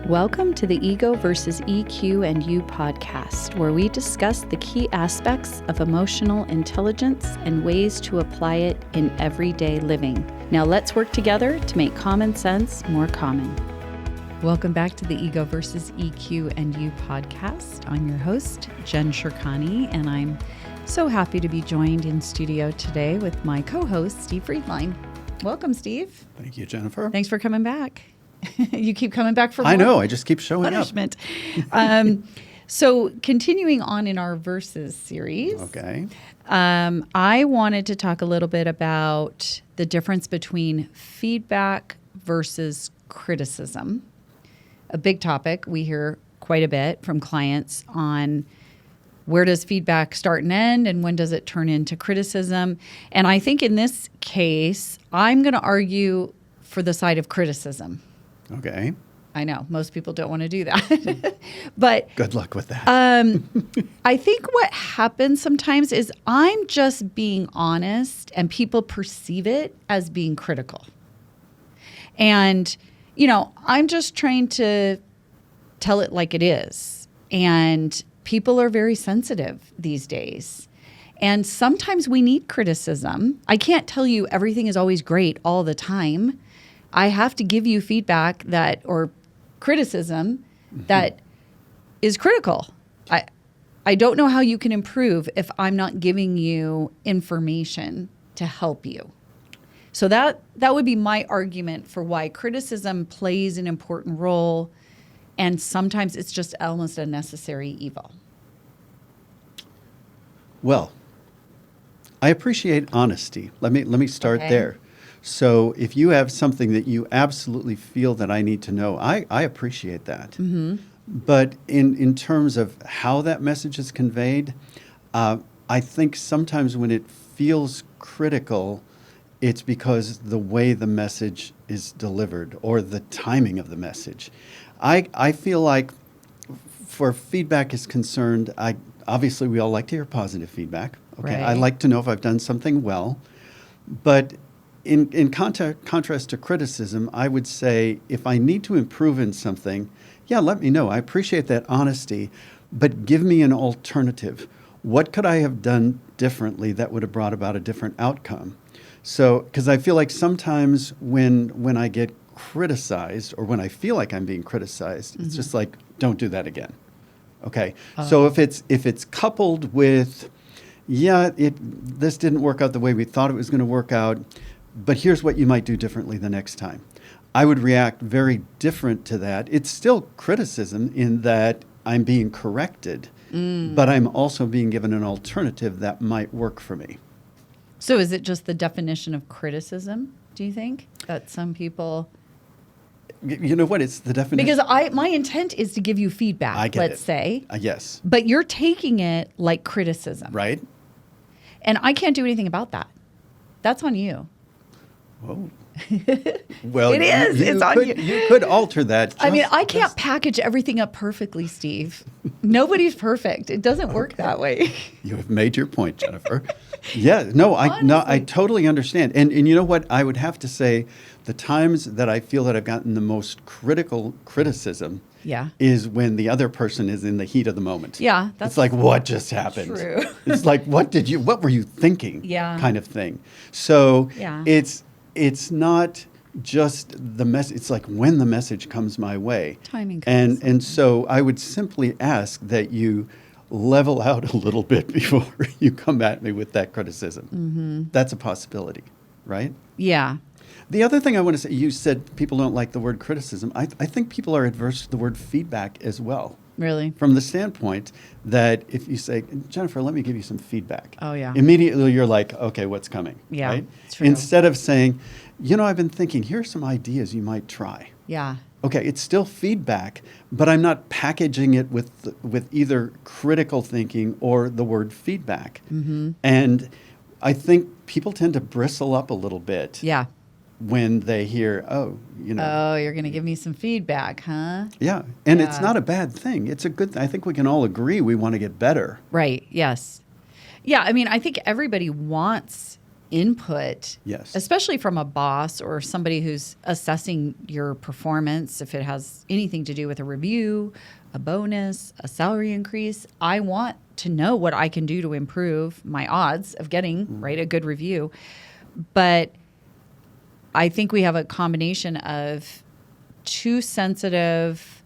Welcome to the Ego versus EQ and You podcast, where we discuss the key aspects of emotional intelligence and ways to apply it in everyday living. Now let's work together to make common sense more common. Welcome back to the Ego versus EQ and You podcast. I'm your host, Jen Shirkani, and I'm so happy to be joined in studio today with my co-host, Steve Friedlein. Welcome, Steve. Thank you, Jennifer. Thanks for coming back. You keep coming back for more I know. I just keep showing punishment. So continuing on in our Verses series. Okay. I wanted to talk a little bit about the difference between feedback versus criticism. A big topic we hear quite a bit from clients on where does feedback start and end, and when does it turn into criticism? And I think in this case, I'm going to argue for the side of criticism. Okay. I know most people don't want to do that, but good luck with that. I think what happens sometimes is I'm just being honest and people perceive it as being critical. And, you know, I'm just trying to tell it like it is. And people are very sensitive these days. And sometimes we need criticism. I can't tell you everything is always great all the time. I have to give you feedback or criticism that is critical. I don't know how you can improve if I'm not giving you information to help you. So that would be my argument for why criticism plays an important role, and sometimes it's just almost a necessary evil. Well, I appreciate honesty. Let me start there. So if you have something that you absolutely feel that I need to know, I appreciate that. Mm-hmm. But in terms of how that message is conveyed, I think sometimes when it feels critical, it's because the way the message is delivered or the timing of the message. I feel like for feedback is concerned, obviously we all like to hear positive feedback. Okay, right. I like to know if I've done something well, but in contrast to criticism, I would say if I need to improve in something, yeah, let me know. I appreciate that honesty, but give me an alternative. What could I have done differently that would have brought about a different outcome? So, because I feel like sometimes when I get criticized or when I feel like I'm being criticized, it's just like, don't do that again. Okay. So if it's coupled with, this didn't work out the way we thought it was going to work out, but here's what you might do differently the next time, I would react very different to that. It's still criticism in that I'm being corrected, but I'm also being given an alternative that might work for me. So is it just the definition of criticism, do you think, that some people... You know what? It's the definition. Because my intent is to give you feedback, let's say. Yes. But you're taking it like criticism. Right. And I can't do anything about that. That's on you. Whoa. Well, it is. It's on you. You could alter that. I can't package everything up perfectly, Steve. Nobody's perfect. It doesn't work that way. You have made your point, Jennifer. I totally understand. And you know what? I would have to say the times that I feel that I've gotten the most critical criticism is when the other person is in the heat of the moment. Yeah. It's like, what just happened? True. It's like, what were you thinking? Yeah. Kind of thing. So it's not just the message. It's like when the message comes my way. Timing comes. And so I would simply ask that you level out a little bit before you come at me with that criticism. Mm-hmm. That's a possibility, right? Yeah. The other thing I want to say, you said people don't like the word criticism. I think people are adverse to the word feedback as well. Really? From the standpoint that if you say, Jennifer, let me give you some feedback. Oh, yeah. Immediately you're like, okay, what's coming? Yeah, right? it's true. Instead of saying, I've been thinking, here's some ideas you might try. Yeah. Okay, it's still feedback, but I'm not packaging it with either critical thinking or the word feedback. Mm-hmm. And I think people tend to bristle up a little bit. Yeah. When they hear, Oh, you're going to give me some feedback, huh? Yeah. And it's not a bad thing. It's a good thing. I think we can all agree we want to get better. Right. Yes. Yeah. I mean, I think everybody wants input, Yes. especially from a boss or somebody who's assessing your performance, if it has anything to do with a review, a bonus, a salary increase, I want to know what I can do to improve my odds of getting right a good review. But I think we have a combination of too sensitive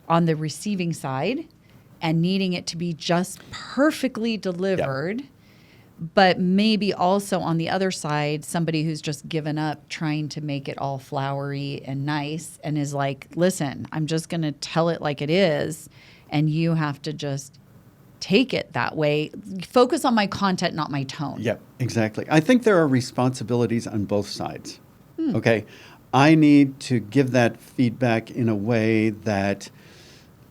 on the receiving side and needing it to be just perfectly delivered. But maybe also on the other side, somebody who's just given up trying to make it all flowery and nice and is like, listen, I'm just going to tell it like it is. And you have to just take it that way. Focus on my content, not my tone. Yep, exactly. I think there are responsibilities on both sides. Okay. I need to give that feedback in a way that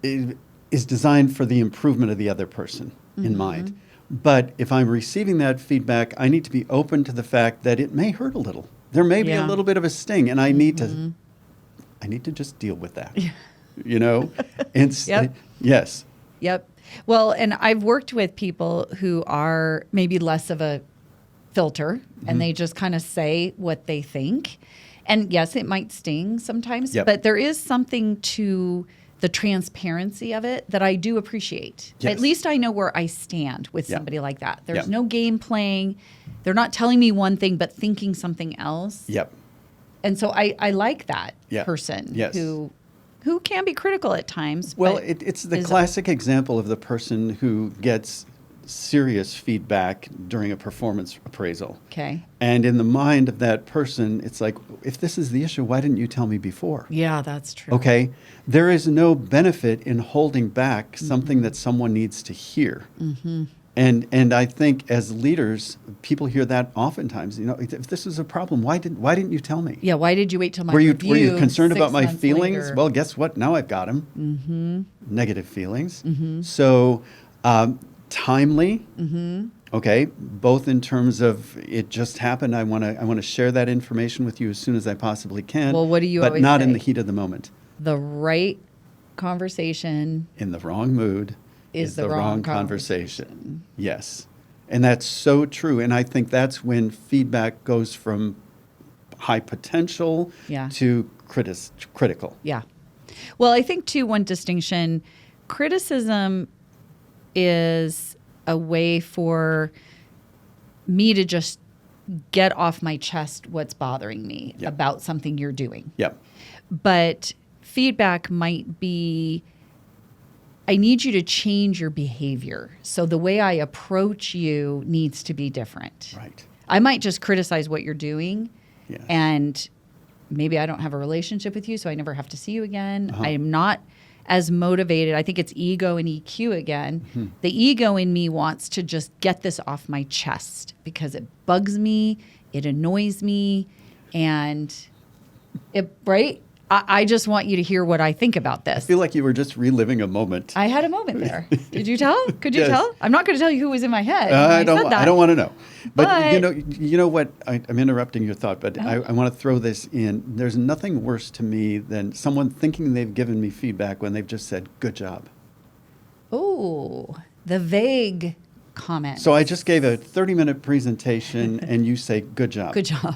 is designed for the improvement of the other person in mind. But if I'm receiving that feedback, I need to be open to the fact that it may hurt a little. There may be a little bit of a sting, and I need to just deal with that. You know? Yes. Yep. Well, and I've worked with people who are maybe less of a filter and they just kind of say what they think. And yes, it might sting sometimes, but there is something to the transparency of it that I do appreciate. Yes. At least I know where I stand with somebody like that. There's Yep. no game playing. They're not telling me one thing but thinking something else. Yep. And so I like that Yep. person Yes. who can be critical at times. Well, but it's the is- classic example of the person who gets serious feedback during a performance appraisal. Okay. And in the mind of that person, it's like, if this is the issue, why didn't you tell me before? Yeah, that's true. Okay? There is no benefit in holding back something that someone needs to hear. And I think as leaders, people hear that oftentimes. You know, if this is a problem, why didn't you tell me? Yeah, why did you wait till my Were you review concerned 6 about my months feelings? later? Well, guess what? Now I've got them. Negative feelings. So timely. Okay, both in terms of it just happened. I want to share that information with you as soon as I possibly can. Well, what do you But always not in say? the heat of the moment. The right conversation In the wrong mood is the wrong conversation. Yes. And that's so true. And I think that's when feedback goes from high potential Yeah. to critical. Yeah. Well, I think, too, one distinction, criticism is a way for me to just get off my chest what's bothering me Yep. about something you're doing. Yep. But feedback might be, I need you to change your behavior. So the way I approach you needs to be different. Right. I might just criticize what you're doing, Yes. and maybe I don't have a relationship with you, so I never have to see you again. Uh-huh. I am not as motivated. I think it's ego and EQ again. Mm-hmm. The ego in me wants to just get this off my chest because it bugs me, it annoys me, and right? I just want you to hear what I think about I this. feel like you were just reliving a moment. I had a moment there. Did you tell? Could you Yes. tell? I'm not going to tell you who was in my head. when I said don't. that. I don't want to know. But But- you know what? I'm interrupting your thought, but I want to throw this in. There's nothing worse to me than someone thinking they've given me feedback when they've just said "good job." Oh, the vague comment. So I just gave a 30-minute presentation, and you say "good job." Good job.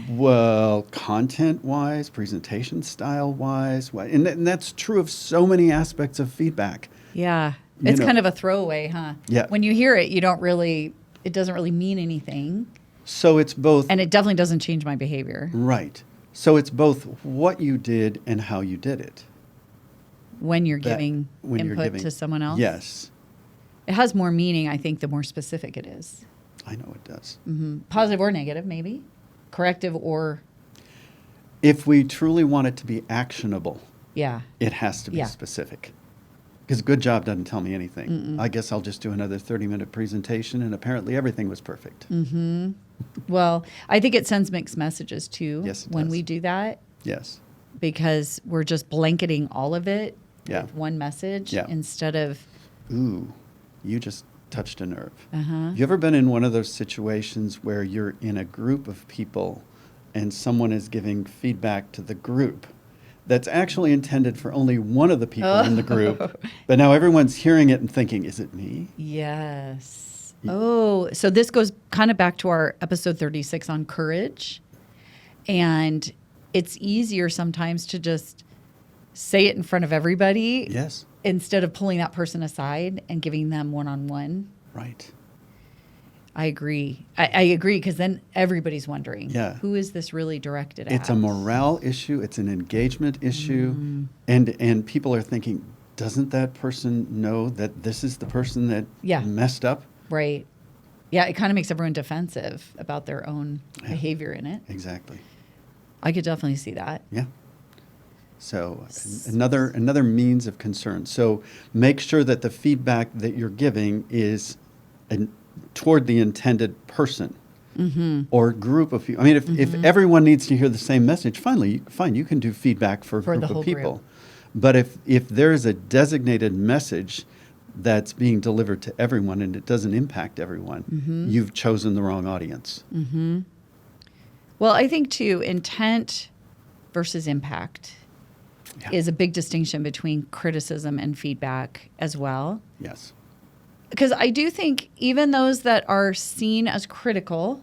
Well, content-wise, presentation style-wise, and that's true of so many aspects of feedback. Yeah. You It's know. kind of a throwaway, huh? Yeah. When you hear it, it doesn't really mean anything. So it's both And it definitely doesn't change my behavior. right. So it's both what you did and how you did it. When you're That- giving when you're input giving- to someone else. Yes, It has more meaning, I think, the more specific it is. I know it does. Positive or negative, maybe. Corrective or, If we truly want it to be actionable, yeah. it has to be Yeah. specific. Because good job doesn't tell me anything. I guess I'll just do another 30-minute presentation, and apparently everything was perfect. Well, I think it sends mixed messages, too, Yes, it when does. we do that, Yes. because we're just blanketing all of it Yeah. with one message Yeah. instead of, Ooh, you just touched a nerve. uh-huh. You ever been in one of those situations where you're in a group of people and someone is giving feedback to the group that's actually intended for only one of the people in the group, but now everyone's hearing it and thinking, is it me? Yes. Oh, so this goes kind of back to our episode 36 on courage. And it's easier sometimes to just say it in front of everybody. Yes. Instead of pulling that person aside and giving them one-on-one. Right. I agree. I agree, because then everybody's wondering, who is this really directed at? It's a morale issue. It's an engagement issue. And people are thinking, doesn't that person know that this is the person that messed up? Right. Yeah, it kind of makes everyone defensive about their own behavior in it. Exactly. I could definitely see that. Yeah. So another means of concern. So make sure that the feedback that you're giving is toward the intended person or group of people. I mean, if everyone needs to hear the same message, fine, you can do feedback for a group of people. Group. But if there's a designated message that's being delivered to everyone and it doesn't impact everyone, you've chosen the wrong audience. Well, I think, too, intent versus impact is a big distinction between criticism and feedback as well. Yes. Because I do think even those that are seen as critical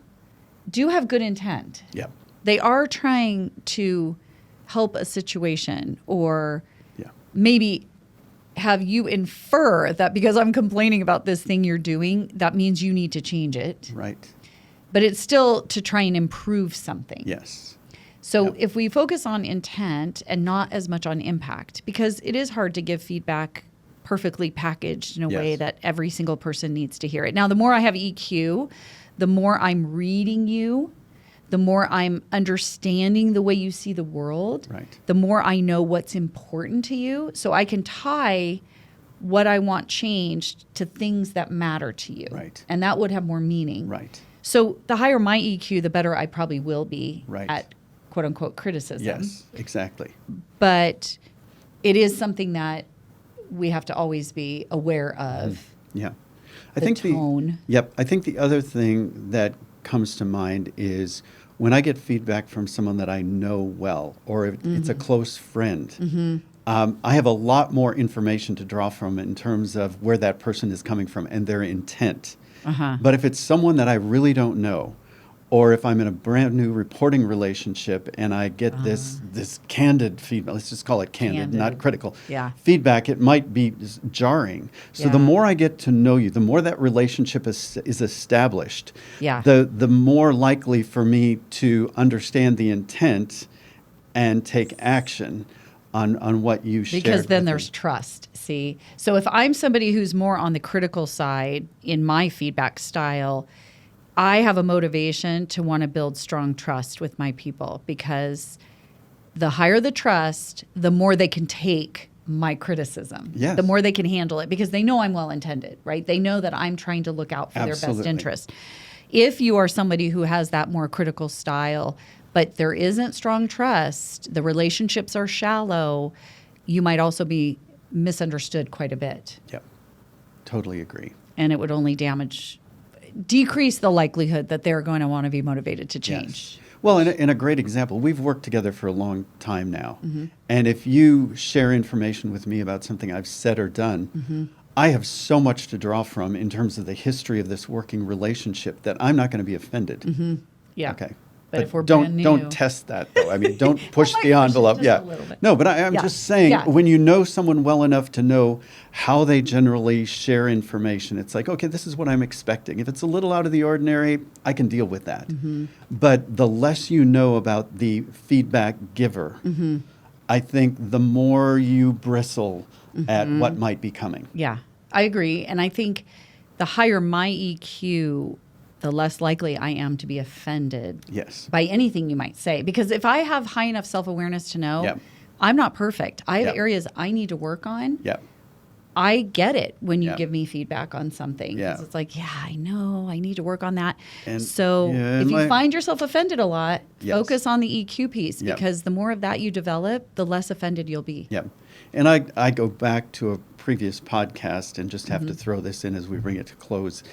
do have good intent. Yep. They are trying to help a situation or maybe have you infer that because I'm complaining about this thing you're doing, that means you need to change it. Right. But it's still to try and improve something. Yes. So if we focus on intent and not as much on impact, because it is hard to give feedback perfectly packaged in a way that every single person needs to hear it. Now, the more I have EQ, the more I'm reading you, the more I'm understanding the way you see the world, the more I know what's important to you. So I can tie what I want changed to things that matter to you. Right. And that would have more meaning. Right. So the higher my EQ, the better I probably will be at quote unquote criticism. Yes, exactly. But it is something that we have to always be aware of. Yeah. I think tone. I think the other thing that comes to mind is when I get feedback from someone that I know well, or if it's a close friend, I have a lot more information to draw from in terms of where that person is coming from and their intent. But if it's someone that I really don't know, or if I'm in a brand new reporting relationship and I get this candid feedback, let's just call it candid. Not critical feedback, it might be jarring. So the more I get to know you, the more that relationship is established, the more likely for me to understand the intent and take action on what you shared. Because then there's trust, see? So if I'm somebody who's more on the critical side in my feedback style, I have a motivation to want to build strong trust with my people, because the higher the trust, the more they can take my criticism, the more they can handle it, because they know I'm well-intended, right? They know that I'm trying to look out for their best interest. If you are somebody who has that more critical style, but there isn't strong trust, the relationships are shallow, you might also be misunderstood quite a bit. Yep, totally agree. And it would only decrease the likelihood that they're going to want to be motivated to change. Yes. Well, in a great example, we've worked together for a long time now. And if you share information with me about something I've said or done, I have so much to draw from in terms of the history of this working relationship that I'm not going to be offended. Yeah. Okay. But if we're don't test that, though. I mean, don't push the envelope. No, but I'm just saying, when you know someone well enough to know how they generally share information, it's like, okay, this is what I'm expecting. If it's a little out of the ordinary, I can deal with that. But the less you know about the feedback giver, I think the more you bristle at what might be coming. Yeah, I agree. And I think the higher my EQ, the less likely I am to be offended by anything you might say. Because if I have high enough self-awareness to know I'm not perfect, I have areas I need to work on, I get it when you give me feedback on something. Because it's like, I know, I need to work on that. And so if you find yourself offended a lot, focus on the EQ piece, because the more of that you develop, the less offended you'll be. And I go back to a previous podcast and just have to throw this in as we bring it to close.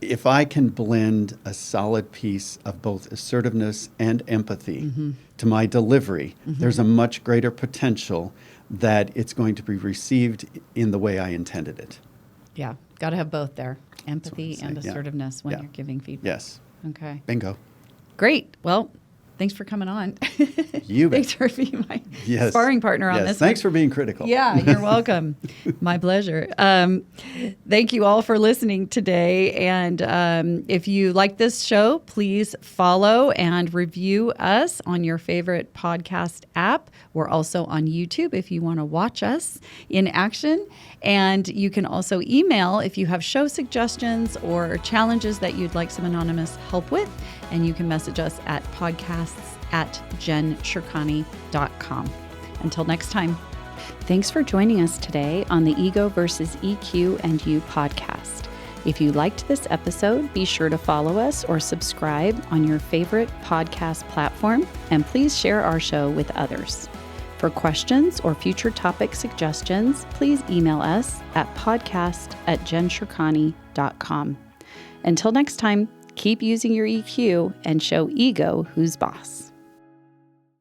If I can blend a solid piece of both assertiveness and empathy to my delivery, there's a much greater potential that it's going to be received in the way I intended it. Yeah, Got to have both there. Empathy and say, yeah. assertiveness when Yeah. you're giving feedback. Yes. Okay. Bingo. Great. Well, thanks for coming on. You bet. Thanks for being my Yes. sparring partner on Yes. this Thanks one. for being critical. Yeah, you're welcome. My pleasure. Thank you all for listening today. And if you like this show, please follow and review us on your favorite podcast app. We're also on YouTube if you want to watch us in action. And you can also email if you have show suggestions or challenges that you'd like some anonymous help with. And you can message us at podcasts@jenshirkani.com. Until next time. Thanks for joining us today on the Ego versus EQ and You podcast. If you liked this episode, be sure to follow us or subscribe on your favorite podcast platform, and please share our show with others. For questions or future topic suggestions, please email us at podcast@jenshirkani.com. Until next time, keep using your EQ and show ego who's boss.